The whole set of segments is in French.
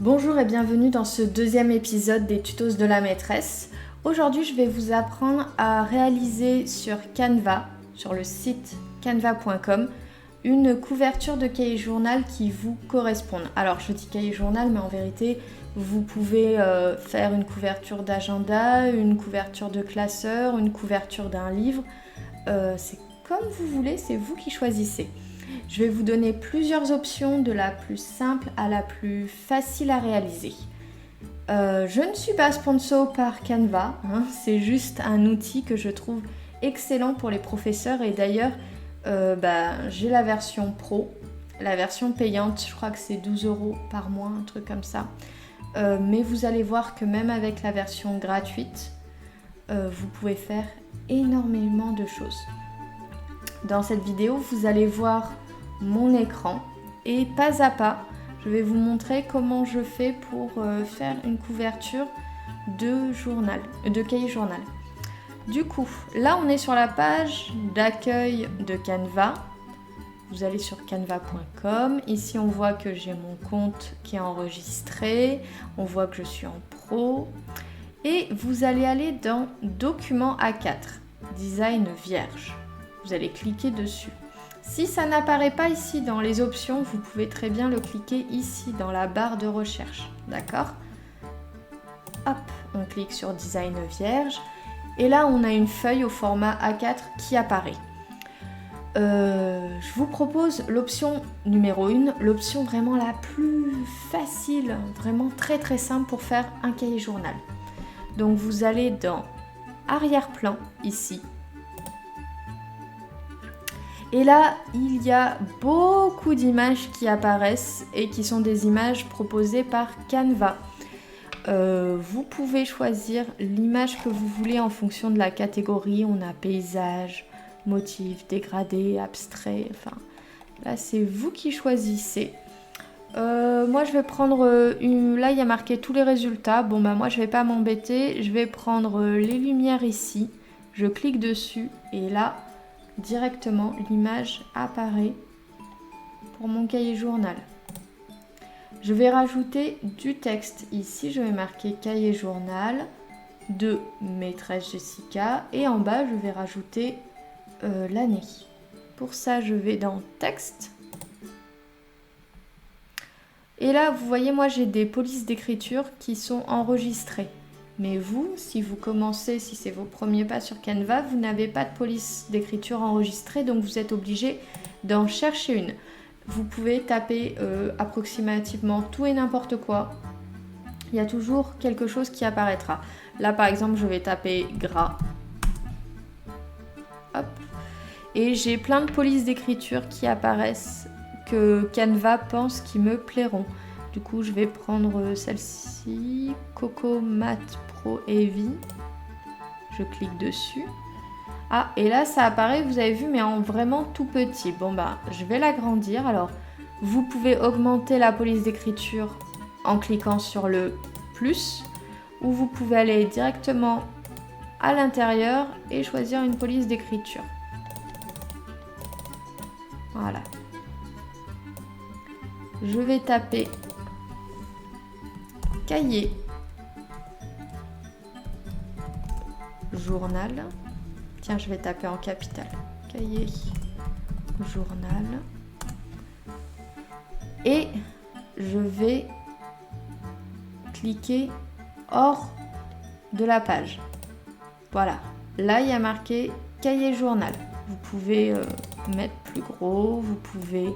Bonjour et bienvenue dans ce deuxième épisode des tutos de la maîtresse. Aujourd'hui, je vais vous apprendre à réaliser sur Canva, sur le site canva.com, une couverture de cahier journal qui vous corresponde. Alors, je dis cahier journal, mais en vérité, vous pouvez faire une couverture d'agenda, une couverture de classeur, une couverture d'un livre. C'est comme vous voulez, c'est vous qui choisissez. Je vais vous donner plusieurs options de la plus simple à la plus facile à réaliser. Je ne suis pas sponsor par Canva, c'est juste un outil que je trouve excellent pour les professeurs et d'ailleurs j'ai la version pro, la version payante, je crois que c'est 12 € par mois, un truc comme ça. Mais vous allez voir que même avec la version gratuite, vous pouvez faire énormément de choses. Dans cette vidéo, vous allez voir mon écran et pas à pas, je vais vous montrer comment je fais pour faire une couverture de cahier journal. Du coup, là on est sur la page d'accueil de Canva. Vous allez sur canva.com. Ici on voit que j'ai mon compte qui est enregistré. On voit que je suis en pro. Et vous allez aller dans Documents A4, Design vierge. Vous allez cliquer dessus. Si ça n'apparaît pas ici dans les options, vous pouvez très bien le cliquer ici dans la barre de recherche. D'accord ? Hop, on clique sur Design vierge. Et là, on a une feuille au format A4 qui apparaît. Je vous propose l'option numéro 1, l'option vraiment la plus facile, vraiment très très simple pour faire un cahier journal. Donc vous allez dans Arrière-plan, ici. Et là, il y a beaucoup d'images qui apparaissent et qui sont des images proposées par Canva. Vous pouvez choisir l'image que vous voulez en fonction de la catégorie. On a paysage, motif, dégradé, abstrait. Enfin, là, c'est vous qui choisissez. Moi, je vais prendre là, il y a marqué tous les résultats. Bon, moi, je vais pas m'embêter. Je vais prendre les lumières ici. Je clique dessus et là, directement, l'image apparaît pour mon cahier journal. Je vais rajouter du texte. Ici, je vais marquer cahier journal de maîtresse Jessica et en bas, je vais rajouter l'année. Pour ça, je vais dans texte. Et là, vous voyez, moi, j'ai des polices d'écriture qui sont enregistrées. Mais vous, si vous commencez, si c'est vos premiers pas sur Canva, vous n'avez pas de police d'écriture enregistrée, donc vous êtes obligé d'en chercher une. Vous pouvez taper approximativement tout et n'importe quoi. Il y a toujours quelque chose qui apparaîtra. Là, par exemple, je vais taper gras. Hop. Et j'ai plein de polices d'écriture qui apparaissent que Canva pense qui me plairont. Du coup, je vais prendre celle-ci, Coco Matte Pro Heavy. Je clique dessus. Ah, et là, ça apparaît, vous avez vu, mais en vraiment tout petit. Bon, je vais l'agrandir. Alors, vous pouvez augmenter la police d'écriture en cliquant sur le plus, ou vous pouvez aller directement à l'intérieur et choisir une police d'écriture. Voilà. Je vais taper cahier journal. Tiens, je vais taper en capital. Cahier journal. Et je vais cliquer hors de la page. Voilà. Là, il y a marqué cahier journal. Vous pouvez mettre plus gros, vous pouvez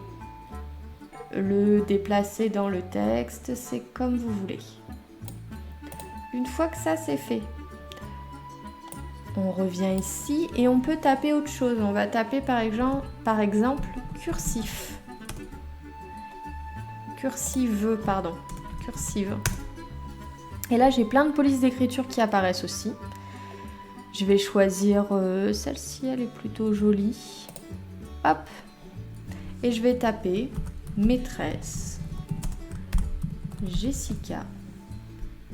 le déplacer dans le texte, c'est comme vous voulez. Une fois que ça c'est fait, on revient ici et on peut taper autre chose. On va taper par exemple cursif. Cursive. Et là j'ai plein de polices d'écriture qui apparaissent aussi. Je vais choisir celle-ci, elle est plutôt jolie. Hop. Et je vais taper maîtresse Jessica.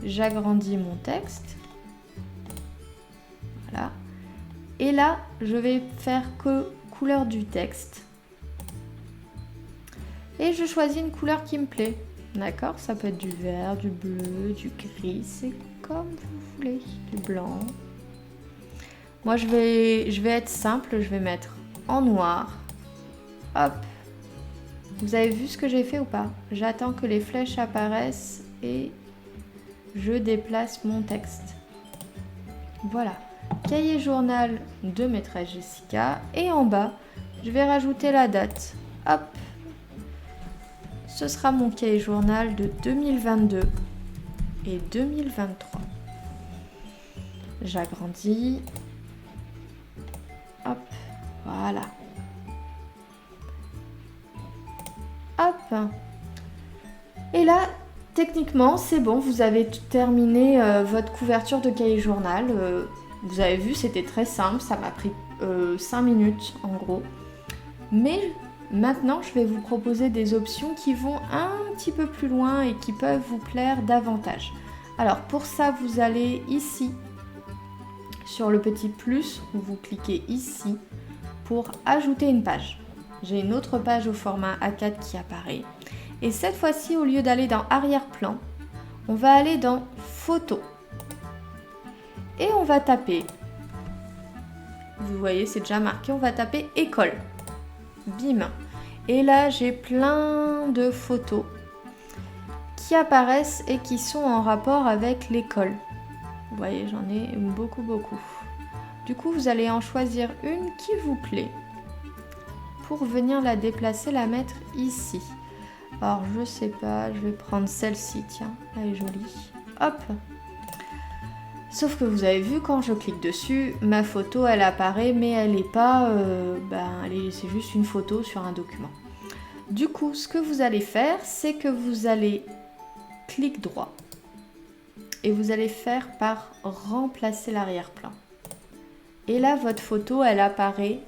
J'agrandis mon texte. Voilà. Et là, je vais faire que couleur du texte. Et je choisis une couleur qui me plaît. D'accord, ça peut être du vert, du bleu, du gris, c'est comme vous voulez, du blanc. Moi, je vais être simple, je vais mettre en noir. Hop. Vous avez vu ce que j'ai fait ou pas? J'attends que les flèches apparaissent et je déplace mon texte. Voilà. Cahier journal de maîtresse Jessica. Et en bas, je vais rajouter la date. Hop. Ce sera mon cahier journal de 2022 et 2023. J'agrandis. Hop, voilà. Hop. Et là, techniquement, c'est bon, vous avez terminé votre couverture de cahier journal. Vous avez vu, c'était très simple, ça m'a pris 5 minutes en gros. Mais maintenant, je vais vous proposer des options qui vont un petit peu plus loin et qui peuvent vous plaire davantage. Alors pour ça, vous allez ici, sur le petit plus, vous cliquez ici pour ajouter une page. J'ai une autre page au format A4 qui apparaît. Et cette fois-ci, au lieu d'aller dans arrière-plan, on va aller dans photo. Et on va taper, vous voyez, c'est déjà marqué, on va taper école. Bim. Et là, j'ai plein de photos qui apparaissent et qui sont en rapport avec l'école. Vous voyez, j'en ai beaucoup. Du coup, vous allez en choisir une qui vous plaît pour venir la déplacer, la mettre ici. Alors, je sais pas, je vais prendre celle-ci, tiens, elle est jolie. Hop. Sauf que vous avez vu, quand je clique dessus, ma photo, elle apparaît, mais elle n'est pas... c'est juste une photo sur un document. Du coup, ce que vous allez faire, c'est que vous allez clic droit. Et vous allez faire par remplacer l'arrière-plan. Et là, votre photo, elle apparaît.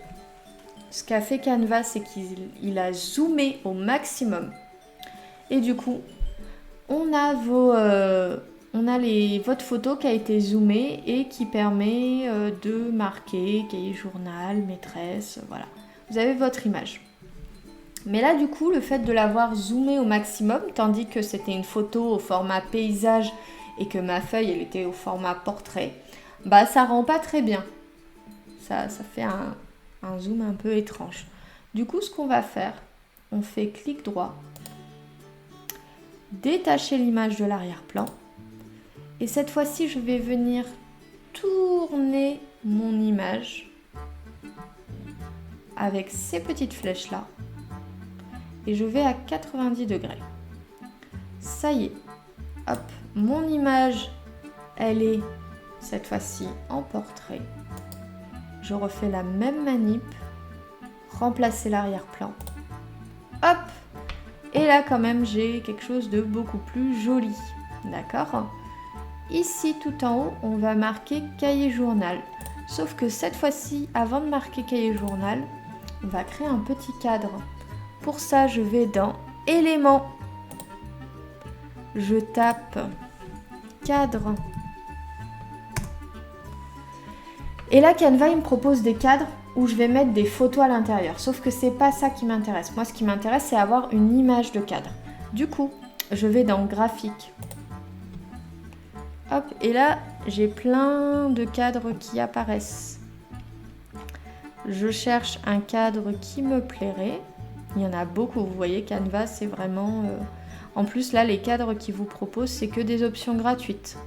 Ce qu'a fait Canva, c'est qu'il a zoomé au maximum. Et du coup, on a votre photo qui a été zoomée et qui permet de marquer cahier journal, maîtresse, voilà. Vous avez votre image. Mais là, du coup, le fait de l'avoir zoomé au maximum, tandis que c'était une photo au format paysage et que ma feuille, elle était au format portrait, bah ça rend pas très bien. Ça fait un zoom un peu étrange. Du coup, ce qu'on va faire, on fait clic droit, détacher l'image de l'arrière-plan. Et cette fois-ci, je vais venir tourner mon image avec ces petites flèches-là. Et je vais à 90 degrés. Ça y est. Hop, mon image, elle est cette fois-ci en portrait. Je refais la même manip. Remplacer l'arrière-plan. Hop! Et là, quand même, j'ai quelque chose de beaucoup plus joli. D'accord? Ici, tout en haut, on va marquer cahier journal. Sauf que cette fois-ci, avant de marquer cahier journal, on va créer un petit cadre. Pour ça, je vais dans éléments. Je tape cadre. Et là, Canva, il me propose des cadres où je vais mettre des photos à l'intérieur. Sauf que c'est pas ça qui m'intéresse. Moi, ce qui m'intéresse, c'est avoir une image de cadre. Du coup, je vais dans graphique. Hop, et là, j'ai plein de cadres qui apparaissent. Je cherche un cadre qui me plairait. Il y en a beaucoup, vous voyez, Canva, c'est vraiment... En plus, là, les cadres qu'ils vous proposent, c'est que des options gratuites.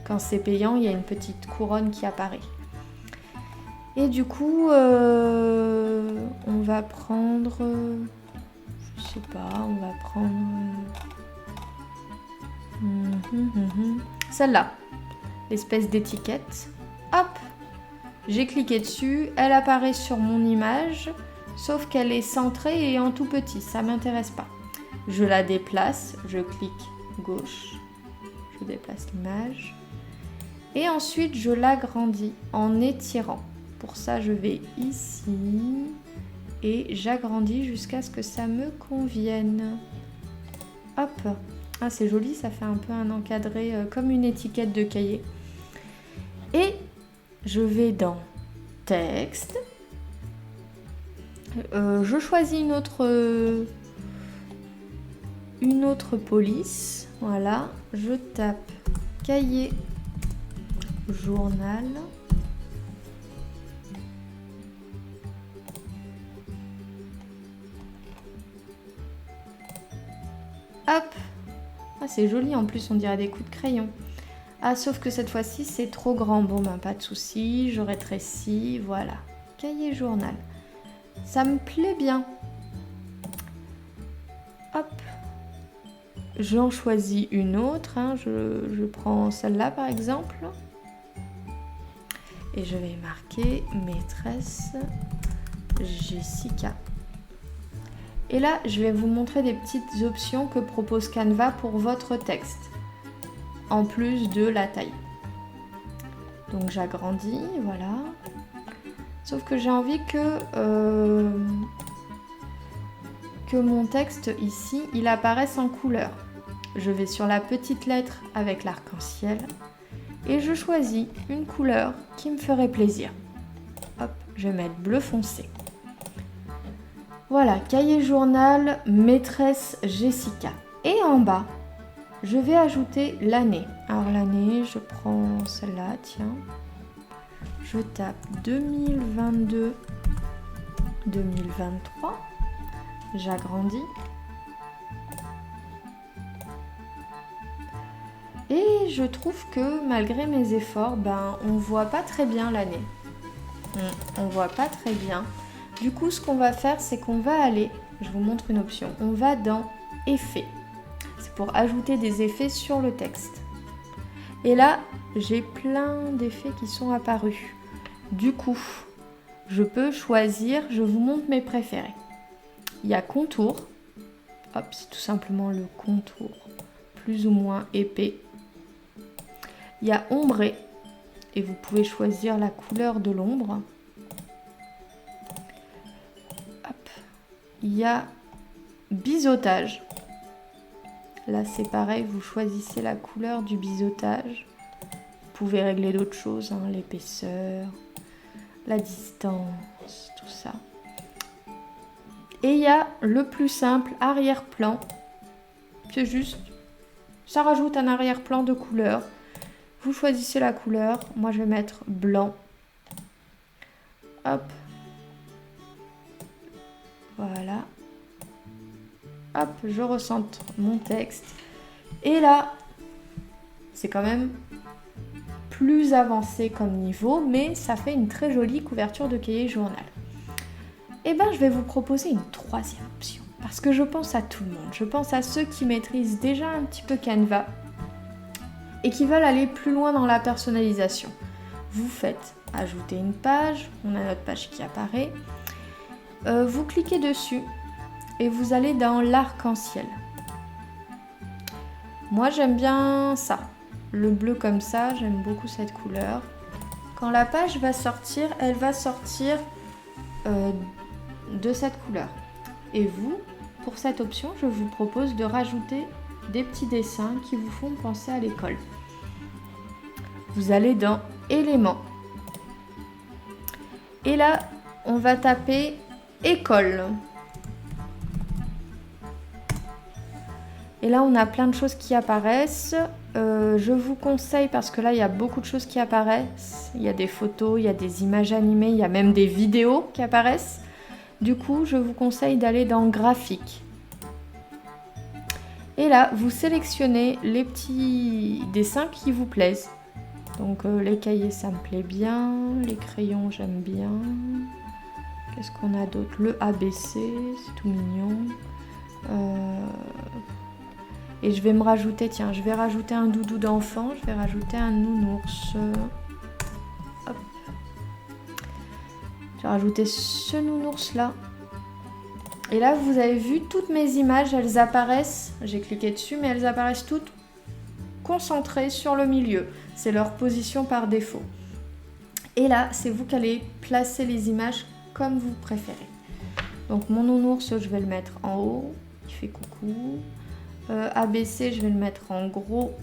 Quand c'est payant, il y a une petite couronne qui apparaît. Et du coup, on va prendre... je sais pas, on va prendre... celle-là, l'espèce d'étiquette. Hop, j'ai cliqué dessus, elle apparaît sur mon image, sauf qu'elle est centrée et en tout petit, ça m'intéresse pas. Je la déplace, je clique gauche, je déplace l'image et ensuite je l'agrandis en étirant. Pour ça, je vais ici et j'agrandis jusqu'à ce que ça me convienne. Hop. Ah, c'est joli, ça fait un peu un encadré comme une étiquette de cahier. Et je vais dans texte. Je choisis une autre une autre police. Voilà, je tape cahier, journal. Hop. Ah, c'est joli en plus, on dirait des coups de crayon. Ah, sauf que cette fois-ci, c'est trop grand. Bon, ben, pas de souci, je rétrécis, voilà. Cahier journal. Ça me plaît bien. Hop. J'en choisis une autre. Hein. Je prends celle-là, par exemple. Et je vais marquer maîtresse Jessica. Et là, je vais vous montrer des petites options que propose Canva pour votre texte, en plus de la taille. Donc j'agrandis, voilà. Sauf que j'ai envie que mon texte ici, il apparaisse en couleur. Je vais sur la petite lettre avec l'arc-en-ciel et je choisis une couleur qui me ferait plaisir. Hop, je vais mettre bleu foncé. Voilà, cahier journal, maîtresse Jessica. Et en bas, je vais ajouter l'année. Alors l'année, je prends celle-là, tiens. Je tape 2022, 2023. J'agrandis. Et je trouve que malgré mes efforts, on voit pas très bien l'année. On voit pas très bien. Du coup, ce qu'on va faire, c'est qu'on va aller, je vous montre une option, on va dans effets. C'est pour ajouter des effets sur le texte. Et là, j'ai plein d'effets qui sont apparus. Du coup, je peux choisir, je vous montre mes préférés. Il y a contour. Hop, c'est tout simplement le contour, plus ou moins épais. Il y a ombré, et vous pouvez choisir la couleur de l'ombre. Il y a biseautage. Là, c'est pareil, vous choisissez la couleur du biseautage. Vous pouvez régler d'autres choses, hein, l'épaisseur, la distance, tout ça. Et il y a le plus simple, arrière-plan. C'est juste, ça rajoute un arrière-plan de couleur. Vous choisissez la couleur. Moi, je vais mettre blanc. Hop. Voilà. Hop, je recentre mon texte. Et là, c'est quand même plus avancé comme niveau, mais ça fait une très jolie couverture de cahier journal. Et je vais vous proposer une troisième option. Parce que je pense à tout le monde. Je pense à ceux qui maîtrisent déjà un petit peu Canva et qui veulent aller plus loin dans la personnalisation. Vous faites ajouter une page. On a notre page qui apparaît. Vous cliquez dessus et vous allez dans l'arc-en-ciel. Moi j'aime bien ça, le bleu comme ça, j'aime beaucoup cette couleur. Quand la page va sortir, elle va sortir de cette couleur. Et vous, pour cette option, je vous propose de rajouter des petits dessins qui vous font penser à l'école. Vous allez dans éléments. Et là, on va taper école. Et là, on a plein de choses qui apparaissent. Je vous conseille, parce que là, il y a beaucoup de choses qui apparaissent. Il y a des photos, il y a des images animées, il y a même des vidéos qui apparaissent. Du coup, je vous conseille d'aller dans graphique. Et là, vous sélectionnez les petits dessins qui vous plaisent. Donc, les cahiers, ça me plaît bien. Les crayons, j'aime bien. Qu'est-ce qu'on a d'autre? Le ABC, c'est tout mignon. Et je vais me rajouter, tiens, je vais rajouter un doudou d'enfant, je vais rajouter un nounours. Hop. Je vais rajouter ce nounours là. Et là, vous avez vu, toutes mes images, elles apparaissent, j'ai cliqué dessus, mais elles apparaissent toutes concentrées sur le milieu. C'est leur position par défaut. Et là, c'est vous qui allez placer les images comme vous préférez. Donc mon nounours, je vais le mettre en haut, il fait coucou. ABC, je vais le mettre en gros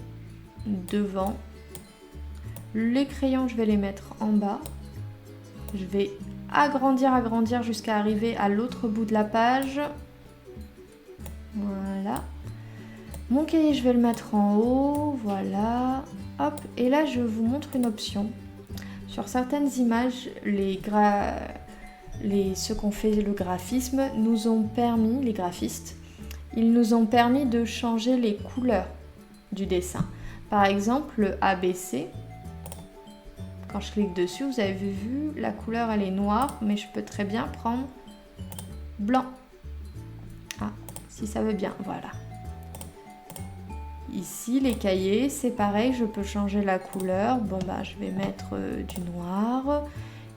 devant. Les crayons, je vais les mettre en bas. Je vais agrandir jusqu'à arriver à l'autre bout de la page. Voilà. Mon cahier, je vais le mettre en haut, voilà. Hop, et là, je vous montre une option. Sur certaines images, ceux qui ont fait le graphisme nous ont permis, les graphistes, ils nous ont permis de changer les couleurs du dessin. Par exemple, le ABC, quand je clique dessus, vous avez vu, la couleur elle est noire, mais je peux très bien prendre blanc. Ah, si ça veut bien, voilà. Ici, les cahiers, c'est pareil, je peux changer la couleur. Bon, bah, je vais mettre du noir.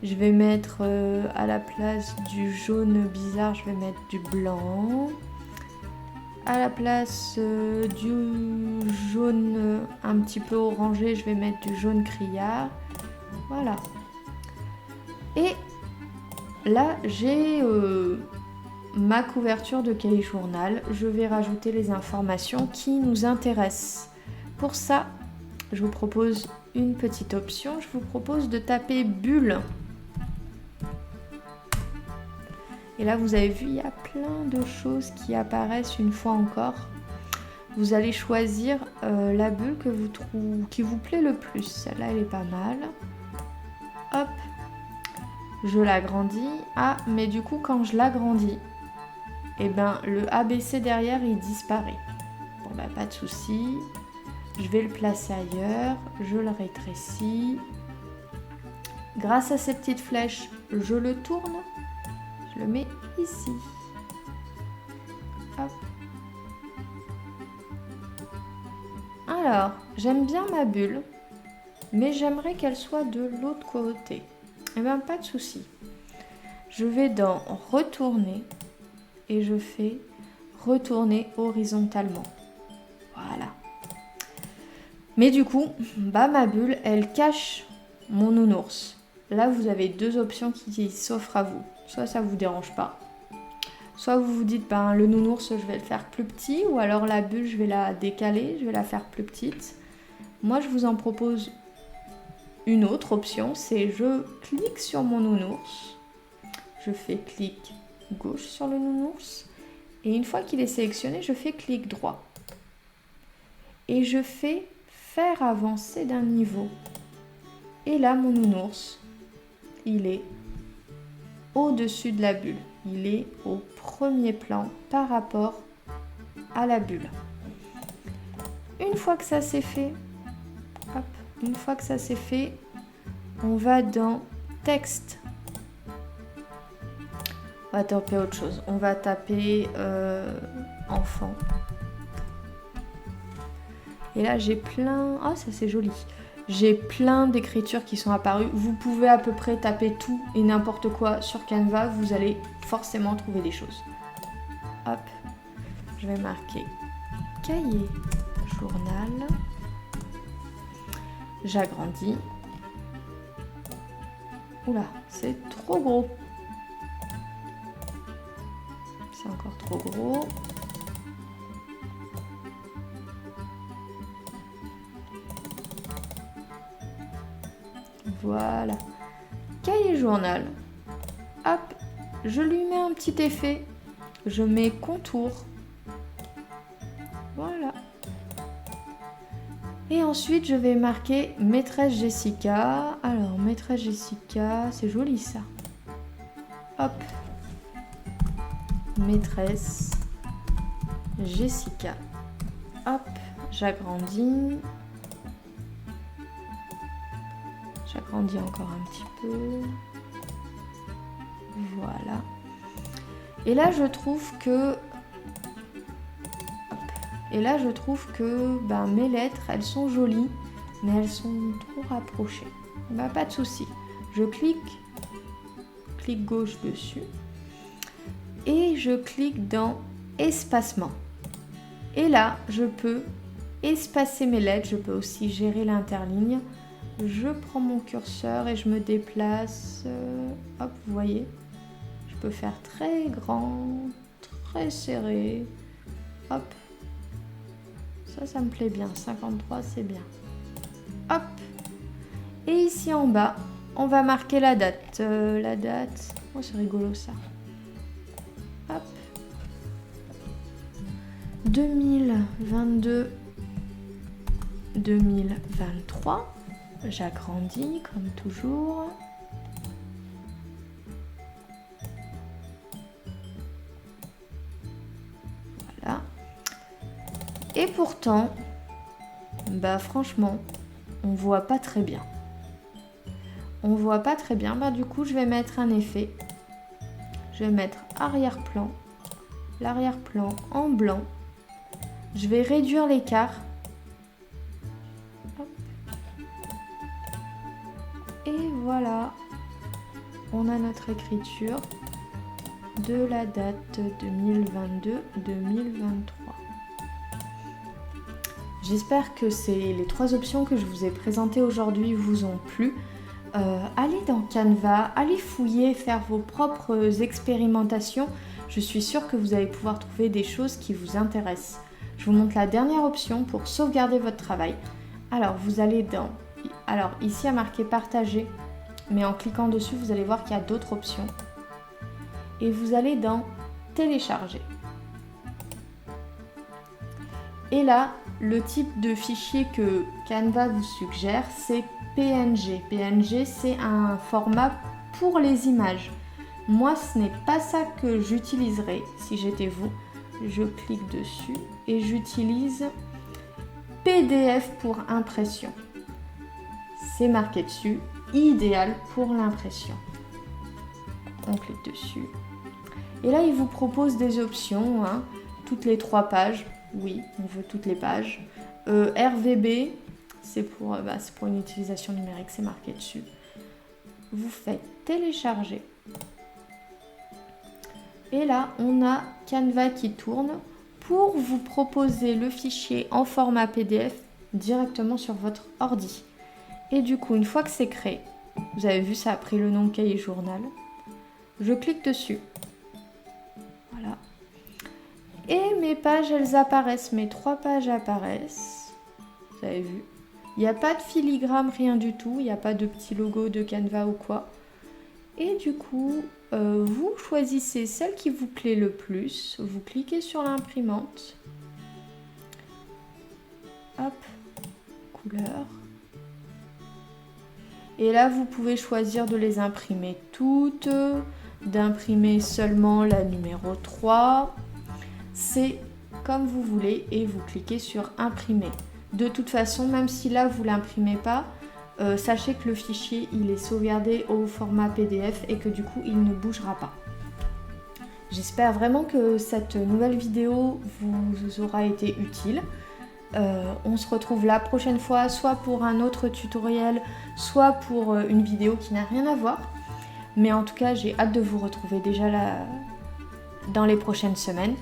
Je vais mettre à la place du jaune bizarre, je vais mettre du blanc. À la place du jaune un petit peu orangé, je vais mettre du jaune criard. Voilà. Et là, j'ai ma couverture de cahier journal. Je vais rajouter les informations qui nous intéressent. Pour ça, je vous propose une petite option. Je vous propose de taper bulle. Et là, vous avez vu, il y a plein de choses qui apparaissent une fois encore. Vous allez choisir la bulle qui vous plaît le plus. Celle-là, elle est pas mal. Hop, je l'agrandis. Ah, mais du coup, quand je l'agrandis, eh ben, le ABC derrière, il disparaît. Bon, bah, pas de souci. Je vais le placer ailleurs. Je le rétrécis. Grâce à ces petites flèches, je le tourne. Je le mets ici. Hop. Alors, j'aime bien ma bulle, mais j'aimerais qu'elle soit de l'autre côté. Eh bien, pas de souci. Je vais dans retourner et je fais retourner horizontalement. Voilà. Mais du coup, bah, ma bulle, elle cache mon nounours. Là, vous avez deux options qui s'offrent à vous. Soit ça ne vous dérange pas, soit vous vous dites, ben, le nounours, je vais le faire plus petit, ou alors la bulle, je vais la décaler, je vais la faire plus petite. Moi, je vous en propose une autre option, c'est je clique sur mon nounours, je fais clic gauche sur le nounours, et une fois qu'il est sélectionné, je fais clic droit. Et je fais faire avancer d'un niveau. Et là, mon nounours, il est au-dessus de la bulle. Il est au premier plan par rapport à la bulle. Une fois que ça c'est fait, hop, une fois que ça c'est fait, on va dans texte. On va taper autre chose. On va taper enfant. Et là j'ai plein... Ah, ça c'est joli. J'ai plein d'écritures qui sont apparues. Vous pouvez à peu près taper tout et n'importe quoi sur Canva. Vous allez forcément trouver des choses. Hop. Je vais marquer cahier journal. J'agrandis. Oula, c'est trop gros. C'est encore trop gros. Voilà. Cahier journal. Hop, je lui mets un petit effet. Je mets contour. Voilà. Et ensuite, je vais marquer maîtresse Jessica. Alors, maîtresse Jessica, c'est joli ça. Hop. Maîtresse Jessica. Hop, j'agrandis. J'agrandis encore un petit peu. Voilà. Et là, je trouve que... Et là, je trouve que ben, mes lettres, elles sont jolies, mais elles sont trop rapprochées. Ben, pas de souci. Je clique gauche dessus. Et je clique dans espacement. Et là, je peux espacer mes lettres. Je peux aussi gérer l'interligne. Je prends mon curseur et je me déplace. Hop, vous voyez. Je peux faire très grand, très serré. Hop. Ça me plaît bien. 53, c'est bien. Hop. Et ici en bas, on va marquer la date. La date. Oh, c'est rigolo ça. Hop. 2022-2023. J'agrandis comme toujours. Voilà. Et pourtant, franchement, on voit pas très bien. On voit pas très bien. Du coup, je vais mettre un effet. Je vais mettre arrière-plan. L'arrière-plan en blanc. Je vais réduire l'écart. Et voilà. On a notre écriture de la date 2022-2023. J'espère que les 3 options que je vous ai présentées aujourd'hui vous ont plu. Allez dans Canva, allez fouiller, faire vos propres expérimentations. Je suis sûre que vous allez pouvoir trouver des choses qui vous intéressent. Je vous montre la dernière option pour sauvegarder votre travail. Alors, vous allez dans... Alors, ici, il y a marqué partager. Mais en cliquant dessus, vous allez voir qu'il y a d'autres options. Et vous allez dans télécharger. Et là, le type de fichier que Canva vous suggère, c'est PNG. PNG, c'est un format pour les images. Moi, ce n'est pas ça que j'utiliserai si j'étais vous. Je clique dessus et j'utilise PDF pour impression. C'est marqué dessus, idéal pour l'impression. On clique dessus. Et là, il vous propose des options, toutes les 3 pages. Oui, on veut toutes les pages. RVB, c'est pour une utilisation numérique, c'est marqué dessus. Vous faites télécharger. Et là, on a Canva qui tourne pour vous proposer le fichier en format PDF directement sur votre ordi. Et du coup, une fois que c'est créé, vous avez vu, ça a pris le nom cahier journal. Je clique dessus. Voilà. Et mes pages, elles apparaissent. Mes 3 pages apparaissent. Vous avez vu. Il n'y a pas de filigrane, rien du tout. Il n'y a pas de petit logo de Canva ou quoi. Et du coup, vous choisissez celle qui vous plaît le plus. Vous cliquez sur l'imprimante. Hop, couleur. Et là, vous pouvez choisir de les imprimer toutes, d'imprimer seulement la numéro 3. C'est comme vous voulez et vous cliquez sur imprimer. De toute façon, même si là, vous ne l'imprimez pas, sachez que le fichier, il est sauvegardé au format PDF et que du coup, il ne bougera pas. J'espère vraiment que cette nouvelle vidéo vous aura été utile. On se retrouve la prochaine fois, soit pour un autre tutoriel, soit pour une vidéo qui n'a rien à voir. Mais en tout cas, j'ai hâte de vous retrouver déjà là dans les prochaines semaines.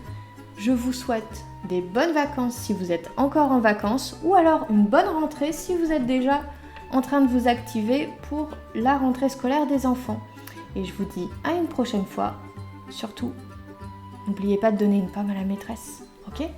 Je vous souhaite des bonnes vacances si vous êtes encore en vacances, ou alors une bonne rentrée si vous êtes déjà en train de vous activer pour la rentrée scolaire des enfants. Et je vous dis à une prochaine fois. Surtout, n'oubliez pas de donner une pomme à la maîtresse, ok ?